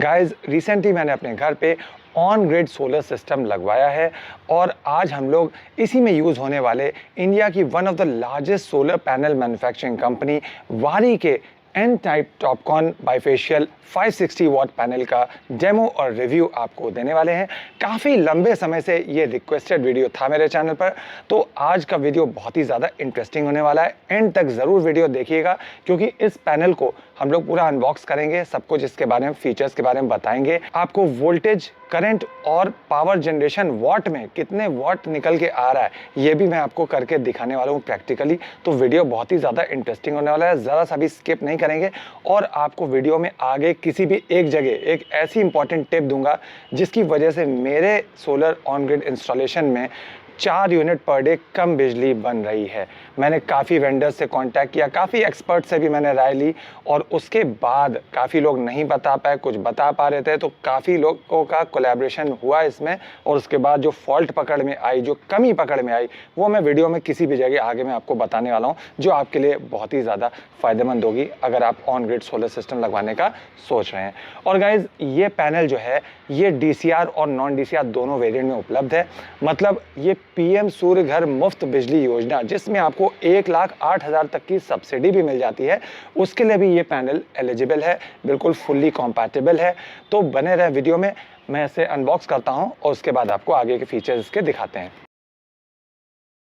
Guys recently मैंने अपने घर पे ऑन ग्रिड सोलर सिस्टम लगवाया है और आज हम लोग इसी में यूज़ होने वाले इंडिया की one of the largest solar panel manufacturing company Waaree के N type TOPCon bifacial 560 watt panel का डेमो और रिव्यू आपको देने वाले हैं। काफ़ी लंबे समय से ये रिक्वेस्टेड वीडियो था मेरे चैनल पर, तो आज का वीडियो बहुत ही ज़्यादा इंटरेस्टिंग होने वाला है। एंड तक ज़रूर वीडियो देखिएगा क्योंकि इस पैनल को हम लोग पूरा अनबॉक्स करेंगे, सब कुछ इसके बारे में, फीचर्स के बारे में बताएंगे। आपको वोल्टेज, करंट और पावर जनरेशन वॉट में कितने वॉट निकल के आ रहा है ये भी मैं आपको करके दिखाने वाला हूँ प्रैक्टिकली। तो वीडियो बहुत ही ज़्यादा इंटरेस्टिंग होने वाला है, ज़रा सा भी स्किप नहीं करेंगे और आपको वीडियो में आगे किसी भी एक जगह एक ऐसी इंपॉर्टेंट टिप दूंगा जिसकी वजह से मेरे सोलर ऑन ग्रिड इंस्टॉलेशन में 4 यूनिट पर डे कम बिजली बन रही है। मैंने काफ़ी वेंडर्स से कांटेक्ट किया, काफ़ी एक्सपर्ट से भी मैंने राय ली और उसके बाद काफ़ी लोग नहीं बता पाए, कुछ बता पा रहे थे, तो काफ़ी लोगों का कोलैबोरेशन हुआ इसमें। और उसके बाद जो फॉल्ट पकड़ में आई, जो कमी पकड़ में आई, वो मैं वीडियो में किसी भी जगह आगे मैं आपको बताने वाला हूँ, जो आपके लिए बहुत ही ज़्यादा फ़ायदेमंद होगी अगर आप ऑन ग्रिड सोलर सिस्टम लगवाने का सोच रहे हैं। और गाइज़ ये पैनल जो है ये DCR और नॉन DCR दोनों वेरिएंट में उपलब्ध है। मतलब ये PM सूर्य घर मुफ्त बिजली योजना, जिसमें आपको 1,08,000 तक की सब्सिडी भी मिल जाती है, उसके लिए भी ये पैनल एलिजिबल है, बिल्कुल फुल्ली कॉम्पैटिबल है। तो बने रहे वीडियो में, मैं इसे अनबॉक्स करता हूं और उसके बाद आपको आगे के फीचर्स इसके दिखाते हैं।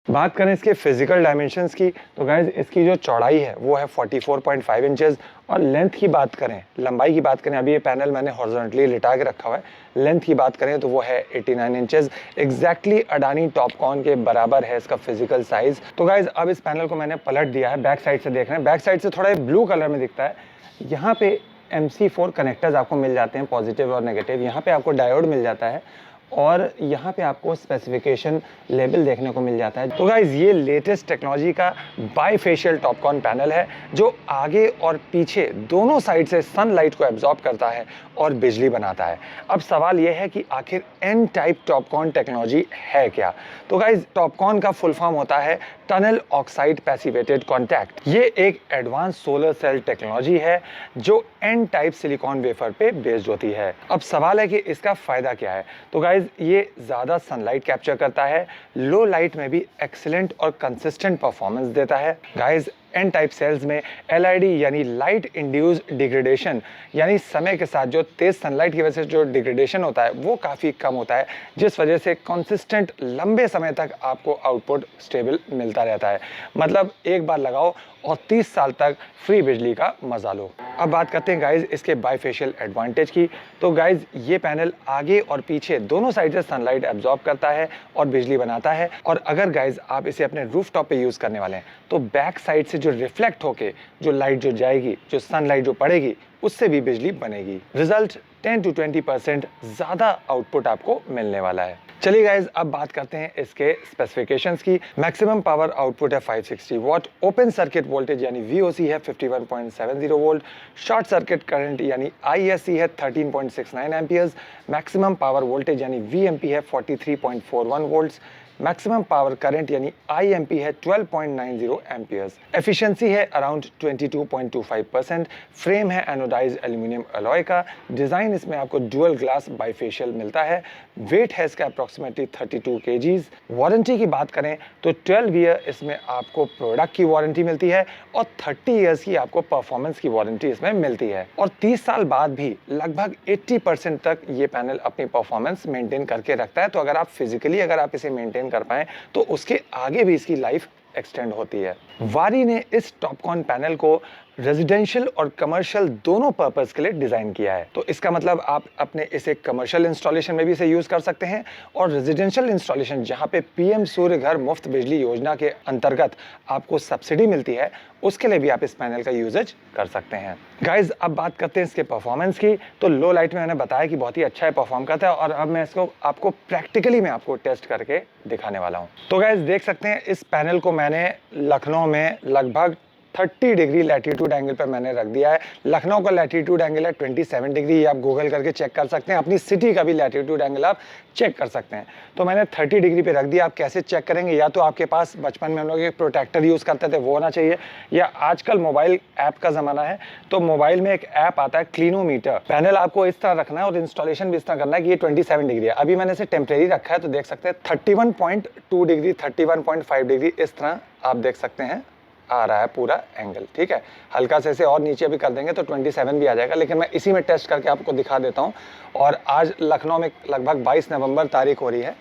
बात करें इसके फिजिकल डायमेंशंस की तो गाइज इसकी जो चौड़ाई है वो है 44.5 इंचेस और लेंथ की बात करें, लंबाई की बात करें, अभी ये पैनल मैंने हॉरिजॉन्टली लिटा के रखा हुआ है, लेंथ की बात करें तो वो है 89 इंचेस, एग्जैक्टली अडानी टॉपकॉन के बराबर है इसका फिजिकल साइज। तो गाइज अब इस पैनल को मैंने पलट दिया है, बैक साइड से देख रहे हैं, बैक साइड से थोड़ा ब्लू कलर में दिखता है। यहाँ पे MC4 कनेक्टर्स आपको मिल जाते हैं, पॉजिटिव और नेगेटिव। यहाँ पे आपको डायोड मिल जाता है और यहाँ पे आपको स्पेसिफिकेशन लेबल देखने को मिल जाता है। तो गाइज ये लेटेस्ट टेक्नोलॉजी का बाईफेशियल टॉपकॉन पैनल है जो आगे और पीछे दोनों साइड से सनलाइट को एब्जॉर्ब करता है और बिजली बनाता है। अब सवाल यह है कि आखिर एन टाइप टॉपकॉन टेक्नोलॉजी है क्या? तो गाइज टॉपकॉन का फुल फॉर्म होता है टनल ऑक्साइड पैसिवेटेड कॉन्टैक्ट। ये एक एडवांस सोलर सेल टेक्नोलॉजी है जो एन टाइप सिलिकॉन वेफर पे बेस्ड होती है। अब सवाल है कि इसका फायदा क्या है? तो गाइज ये ज़्यादा सनलाइट कैप्चर करता है, लो लाइट में भी एक्सीलेंट और कंसिस्टेंट परफॉर्मेंस देता है। गाइज एन टाइप सेल्स में LID यानी लाइट इंड्यूस्ड डिग्रेडेशन, यानी समय के साथ जो तेज सनलाइट की वजह से जो डिग्रेडेशन होता है वो काफ़ी कम होता है, जिस वजह से कंसिस्टेंट लंबे समय तक आपको आउटपुट स्टेबल मिलता रहता है। मतलब एक बार लगाओ और 30 साल तक फ्री बिजली का मजा लो। अब बात करते हैं गाइज इसके बाईफेशियल एडवांटेज की। तो गाइज ये पैनल आगे और पीछे दोनों साइड से सनलाइट एब्जॉर्ब करता है और बिजली बनाता है। और अगर गाइज आप इसे अपने रूफटॉप पे यूज़ करने वाले हैं तो बैक साइड से जो रिफ्लेक्ट होके जो लाइट जो जाएगी, जो सनलाइट जो पड़ेगी, उससे भी बिजली बनेगी। रिजल्ट 10 to 20% ज़्यादा आउटपुट आपको मिलने वाला है। चलिए गाइज अब बात करते हैं इसके स्पेसिफिकेशंस की। मैक्सिमम पावर आउटपुट है 560 वॉट, ओपन सर्किट वोल्टेज यानी VOC है 51.70 वोल्ट, शॉर्ट सर्किट करंट यानी ISC है 13.69 एम्पियर्स, मैक्सिमम पावर वोल्टेज यानी VMP है 43.41 वोल्ट्स, मैक्सिमम पावर करंट यानी IMP है 12.90 एम्पियर्स, एफिशिएंसी है अराउंड 22.25%, फ्रेम है एनोडाइज्ड एल्यूमिनियम अलॉय का, डिज़ाइन इसमें आपको डुअल ग्लास बाइफेशियल मिलता है, वेट है इसका अप्रॉक्सीमेटली 32 kgs। वारंटी की बात करें तो 12 ईयर इसमें आपको प्रोडक्ट की वारंटी मिलती है और 30 ईयर्स की आपको परफॉर्मेंस की वारंटी इसमें मिलती है। और 30 साल बाद भी लगभग 80% तक ये पैनल अपनी परफॉर्मेंस मेंटेन करके रखता है। तो अगर आप फिजिकली अगर आप इसे मेंटेन कर पाएं तो उसके आगे भी इसकी लाइफ एक्सटेंड होती है। वारी ने इस टॉपकॉन पैनल को रेजिडेंशियल और कमर्शियल दोनों पर्पस के लिए डिजाइन किया है। तो इसका मतलब आप अपने इसे कमर्शियल इंस्टॉलेशन में भी इसे यूज कर सकते हैं और रेजिडेंशियल इंस्टॉलेशन जहां पे PM सूर्य घर मुफ्त बिजली योजना के अंतर्गत आपको सब्सिडी मिलती है, उसके लिए भी आप इस पैनल का यूजेज कर सकते हैं। गाइज अब बात करते हैं इसके परफॉर्मेंस की। तो लो लाइट में मैंने बताया कि बहुत ही अच्छा है, परफॉर्म करता है और अब मैं इसको आपको प्रैक्टिकली मैं आपको टेस्ट करके दिखाने वाला हूँ। तो गाइज देख सकते हैं इस पैनल को मैंने लखनऊ में लगभग 30 डिग्री लैटीट्यूड एंगल पर मैंने रख दिया है। लखनऊ का लैटीट्यूड एंगल है 27 डिग्री, ये आप गूगल करके चेक कर सकते हैं। अपनी सिटी का भी लैटीट्यूड एंगल आप चेक कर सकते हैं। तो मैंने 30 डिग्री पे रख दिया। आप कैसे चेक करेंगे, या तो आपके पास बचपन में हम लोग एक प्रोटेक्टर यूज़ करते थे वो होना चाहिए, या आजकल मोबाइल ऐप का ज़माना है तो मोबाइल में एक ऐप आता है क्लिनोमीटर। पैनल आपको इस तरह रखना है और इंस्टॉलेशन भी इस तरह करना है कि ये 27 डिग्री है। अभी मैंने इसे टेम्परेरी रखा है तो देख सकते हैं 31.2 डिग्री, 31.5 डिग्री इस तरह आप देख सकते हैं आ रहा है पूरा एंगल। ठीक है, हल्का से इसे और नीचे भी कर देंगे तो 27 भी आ जाएगा, लेकिन मैं इसी में टेस्ट करके आपको दिखा देता हूँ। और आज लखनऊ में लगभग 22 नवंबर तारीख हो रही है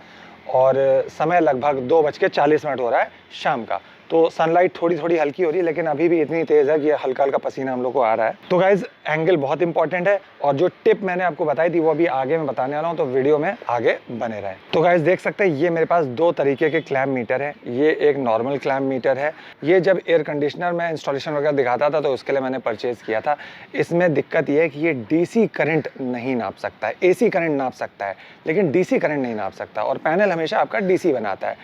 और समय लगभग 2:40 हो रहा है शाम का। तो सनलाइट थोड़ी थोड़ी हल्की हो रही है, लेकिन अभी भी इतनी तेज़ है कि हल्का हल्का पसीना हम लोग को आ रहा है। तो गाइज एंगल बहुत इंपॉर्टेंट है, और जो टिप मैंने आपको बताई थी वो अभी आगे मैं बताने वाला हूँ, तो वीडियो में आगे बने रहें। तो गाइज देख सकते हैं ये मेरे पास दो तरीके के क्लैम्प मीटर है। ये एक नॉर्मल क्लैम्प मीटर है, ये जब एयर कंडीशनर में इंस्टॉलेशन वगैरह दिखाता था तो उसके लिए मैंने परचेज़ किया था। इसमें दिक्कत ये है कि ये DC करंट नहीं नाप सकता है, AC करंट नाप सकता है लेकिन DC करंट नहीं नाप सकता, और पैनल हमेशा आपका DC बनाता है।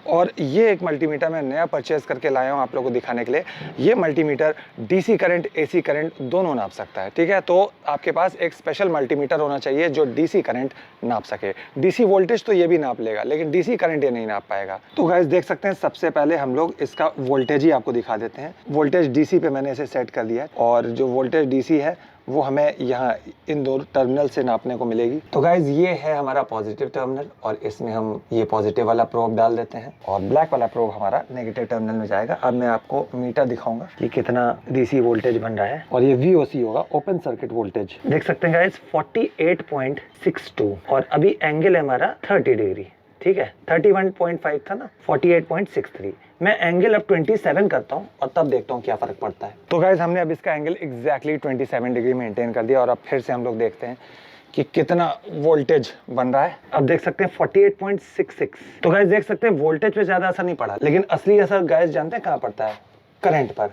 और ये एक मल्टीमीटर मैं नया परचेज़ करके लाया हूँ आप लोगों को दिखाने के लिए। ये multimeter DC current AC current दोनों नाप सकता है। ठीक है, तो आपके पास एक स्पेशल मल्टीमीटर होना चाहिए जो DC करंट नाप सके। DC वोल्टेज तो ये भी नाप लेगा, लेकिन DC करंट ये नहीं नाप पाएगा। तो गाइस देख सकते हैं, सबसे पहले हम लोग इसका वोल्टेज ही आपको दिखा देते हैं। वोल्टेज DC पे मैंने इसे सेट कर दिया है, और जो वोल्टेज DC है वो हमें यहाँ इन दो टर्मिनल से नापने को मिलेगी। तो गाइज ये है हमारा पॉजिटिव टर्मिनल, और इसमें हम ये पॉजिटिव वाला प्रोब डाल देते हैं और ब्लैक वाला प्रोब हमारा नेगेटिव टर्मिनल में जाएगा। अब मैं आपको मीटर दिखाऊंगा कि कितना DC वोल्टेज बन रहा है, और ये VOC होगा, ओपन सर्किट वोल्टेज। देख सकते हैं गाइज 48.62, और अभी एंगल है हमारा 30 डिग्री। ठीक है, 31.5 था ना, 48.63। मैं एंगल अब 27 करता हूँ और तब देखता हूँ क्या फर्क पड़ता है। तो गाइज हमने अब इसका एंगल एग्जैक्टली 27 डिग्री मेंटेन कर दिया, और अब फिर से हम लोग देखते हैं कि कितना वोल्टेज बन रहा है। अब देख सकते हैं 48.66। तो गाइज देख सकते हैं वोल्टेज पे ज्यादा असर नहीं पड़ा, लेकिन असली असर गाइज जानते हैं कहाँ पड़ता है? करंट पर।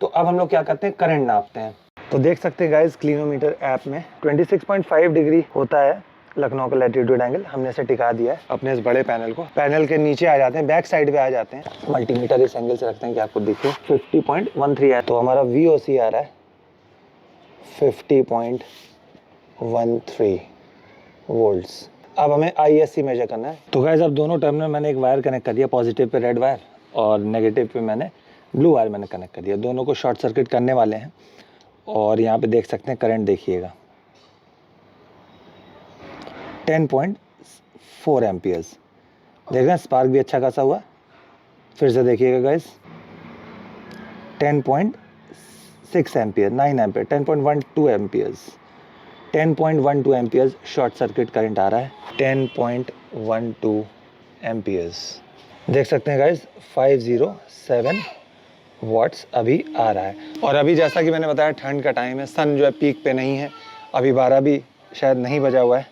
तो अब हम लोग क्या करते हैं, करंट नापते हैं। तो देख सकते हैं गाइज क्लिनोमीटर ऐप में 26.5 डिग्री होता है लखनऊ का लैटीट्यूड एंगल। हमने इसे टिका दिया है अपने इस बड़े पैनल को। पैनल के नीचे आ जाते हैं, बैक साइड पे आ जाते हैं, मल्टीमीटर इस एंगल से रखते हैं कि आपको दिखे। 50.13 है, तो हमारा VOC आ रहा है 50.13 वोल्ट्स। अब हमें ISC मेजर करना है। तो गाइस अब दोनों टर्मिनल मैंने एक वायर कनेक्ट कर दिया, पॉजिटिव पे रेड वायर और नेगेटिव पे मैंने ब्लू वायर मैंने कनेक्ट कर दिया। दोनों को शॉर्ट सर्किट करने वाले हैं, और यहाँ पे देख सकते हैं करंट देखिएगा 10.4 एम्पियर्स। देख रहे हैं स्पार्क भी अच्छा खासा हुआ। फिर से देखिएगा guys 10.6 ampere, 9 ampere, 10.12 amperes, 10.12 amperes short circuit current आ रहा है। 10.12 एम्पियर्स देख सकते हैं गाइस, 507 वाट्स अभी आ रहा है। और अभी जैसा कि मैंने बताया ठंड का टाइम है, सन जो है पीक पे नहीं है, अभी 12 भी शायद नहीं बजा हुआ है,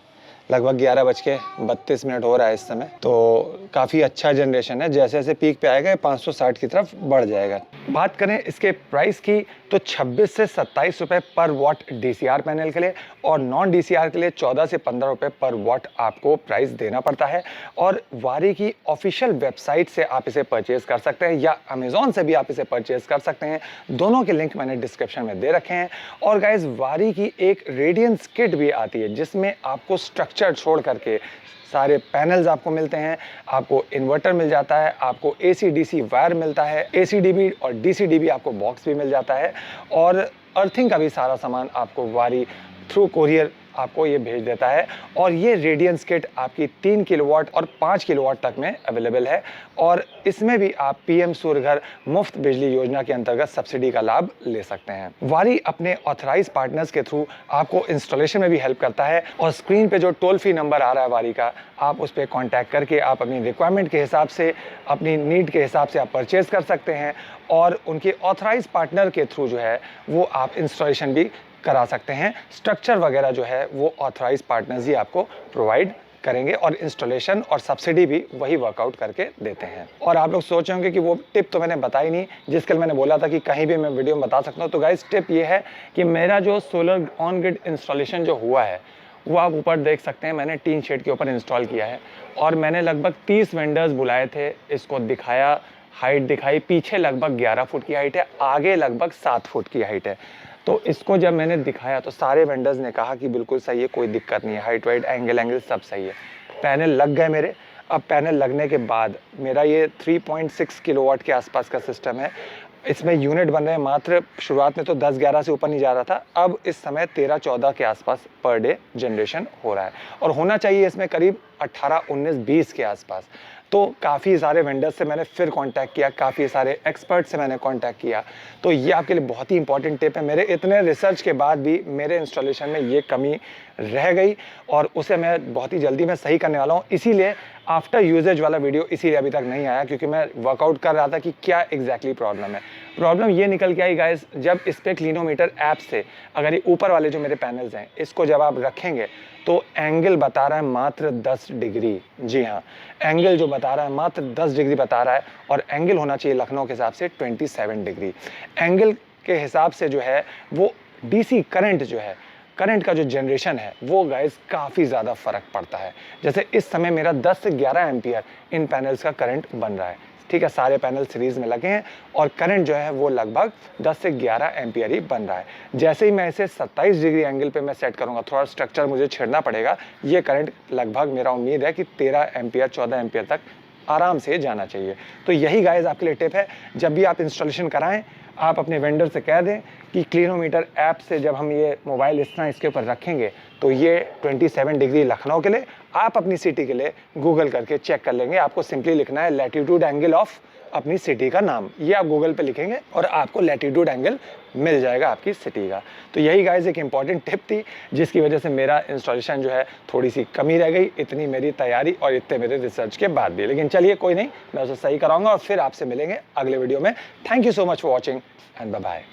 लगभग 11:32 हो रहा है इस समय। तो काफ़ी अच्छा जनरेशन है, जैसे जैसे पीक पे आएगा 560 की तरफ बढ़ जाएगा। बात करें इसके प्राइस की तो 26 से 27 रुपये पर वॉट DCR पैनल के लिए, और नॉन DCR के लिए 14 से 15 रुपये पर वॉट आपको प्राइस देना पड़ता है। और वारी की ऑफिशियल वेबसाइट से आप इसे परचेज कर सकते हैं, या अमेजोन से भी आप इसे परचेज कर सकते हैं। दोनों के लिंक मैंने डिस्क्रिप्शन में दे रखे हैं। और गाइज वारी की एक रेडियंस किट भी आती है, जिसमें आपको स्ट्रक्चर छोड़ करके सारे पैनल्स आपको मिलते हैं। आपको इन्वर्टर मिल जाता है, आपको AC DC वायर मिलता है, AC/DB और DC/DB आपको बॉक्स भी मिल जाता है, और अर्थिंग का भी सारा सामान आपको वारी थ्रू कोरियर आपको ये भेज देता है। और ये रेडियंस किट आपकी 3 किलोवाट और 5 किलोवाट तक में अवेलेबल है, और इसमें भी आप PM सूर्य घर मुफ्त बिजली योजना के अंतर्गत सब्सिडी का लाभ ले सकते हैं। वारी अपने ऑथराइज पार्टनर्स के थ्रू आपको इंस्टॉलेशन में भी हेल्प करता है, और स्क्रीन पे जो टोल फ्री नंबर आ रहा है वारी का, आप उस पर कॉन्टैक्ट करके आप अपनी रिक्वायरमेंट के हिसाब से, अपनी नीड के हिसाब से आप परचेज कर सकते हैं, और उनके ऑथराइज पार्टनर के थ्रू जो है वो आप इंस्टॉलेशन भी करा सकते हैं। स्ट्रक्चर वगैरह जो है वो ऑथराइज पार्टनर्स ही आपको प्रोवाइड करेंगे, और इंस्टॉलेशन और सब्सिडी भी वही वर्कआउट करके देते हैं। और आप लोग सोच रहे होंगे कि वो टिप तो मैंने बताई नहीं, जिसके लिए मैंने बोला था कि कहीं भी मैं वीडियो में बता सकता हूँ। तो गाइस टिप ये है कि मेरा जो सोलर ऑन ग्रिड इंस्टॉलेशन जो हुआ है वो आप ऊपर देख सकते हैं, मैंने टीन शेड के ऊपर इंस्टॉल किया है, और मैंने लगभग 30 वेंडर्स बुलाए थे, इसको दिखाया, हाइट दिखाई, पीछे लगभग 11 फुट की हाइट है, आगे लगभग 7 फुट की हाइट है। तो इसको जब मैंने दिखाया तो सारे वेंडर्स ने कहा कि बिल्कुल सही है, कोई दिक्कत नहीं है, हाइट वाइट एंगल सब सही है। पैनल लग गए मेरे। अब पैनल लगने के बाद मेरा ये 3.6 किलोवाट के आसपास का सिस्टम है। इसमें यूनिट बन रहे हैं मात्र, शुरुआत में तो 10-11 से ऊपर नहीं जा रहा था, अब इस समय 13-14 के आसपास पर डे जनरेशन हो रहा है और होना चाहिए इसमें करीब 18-19-20 के आसपास। तो काफ़ी सारे वेंडर्स से मैंने फिर कांटेक्ट किया, काफ़ी सारे एक्सपर्ट से मैंने कांटेक्ट किया। तो ये आपके लिए बहुत ही इंपॉर्टेंट टिप है। मेरे इतने रिसर्च के बाद भी मेरे इंस्टॉलेशन में ये कमी रह गई और उसे मैं बहुत ही जल्दी मैं सही करने वाला हूँ। इसीलिए आफ्टर यूजेज वाला वीडियो इसीलिए अभी तक नहीं आया, क्योंकि मैं वर्कआउट कर रहा था कि क्या एग्जैक्टली प्रॉब्लम है। प्रॉब्लम ये निकल के आई गाइस, जब इस पे क्लिनोमीटर ऐप से अगर ये ऊपर वाले जो मेरे पैनल्स हैं इसको जब आप रखेंगे तो एंगल बता रहा है मात्र 10 डिग्री। जी हाँ, एंगल जो बता रहा है मात्र 10 डिग्री बता रहा है और एंगल होना चाहिए लखनऊ के हिसाब से 27 डिग्री। एंगल के हिसाब से जो है वो डीसी करंट जो है, करंट का जो जनरेशन है वो गाइस काफ़ी ज़्यादा फ़र्क पड़ता है। जैसे इस समय मेरा 10 से 11 एम्पियर इन पैनल्स का करंट बन रहा है, ठीक है, सारे पैनल सीरीज़ में लगे हैं और करंट जो है वो लगभग 10 से 11 एम्पियर ही बन रहा है। जैसे ही मैं इसे 27 डिग्री एंगल पे मैं सेट करूँगा, थोड़ा स्ट्रक्चर मुझे छेड़ना पड़ेगा, ये करंट लगभग मेरा उम्मीद है कि 13 एम्पियर 14 एम्पियर तक आराम से जाना चाहिए। तो यही गाइस आपके लिए टिप है, जब भी आप इंस्टॉलेशन कराएं आप अपने वेंडर से कह दें कि क्लिनोमीटर ऐप से जब हम ये मोबाइल इस तरह इसके ऊपर रखेंगे तो ये 27 डिग्री लखनऊ के लिए, आप अपनी सिटी के लिए गूगल करके चेक कर लेंगे। आपको सिंपली लिखना है लैटिट्यूड एंगल ऑफ अपनी सिटी का नाम, ये आप गूगल पे लिखेंगे और आपको लैटिट्यूड एंगल मिल जाएगा आपकी सिटी का। तो यही गाइस एक इंपॉर्टेंट टिप थी जिसकी वजह से मेरा इंस्टॉलेशन जो है थोड़ी सी कमी रह गई, इतनी मेरी तैयारी और इतने मेरे रिसर्च के बाद भी। लेकिन चलिए कोई नहीं, मैं उसे सही कराऊंगा और फिर आपसे मिलेंगे अगले वीडियो में। Thank you so much for watching and bye bye.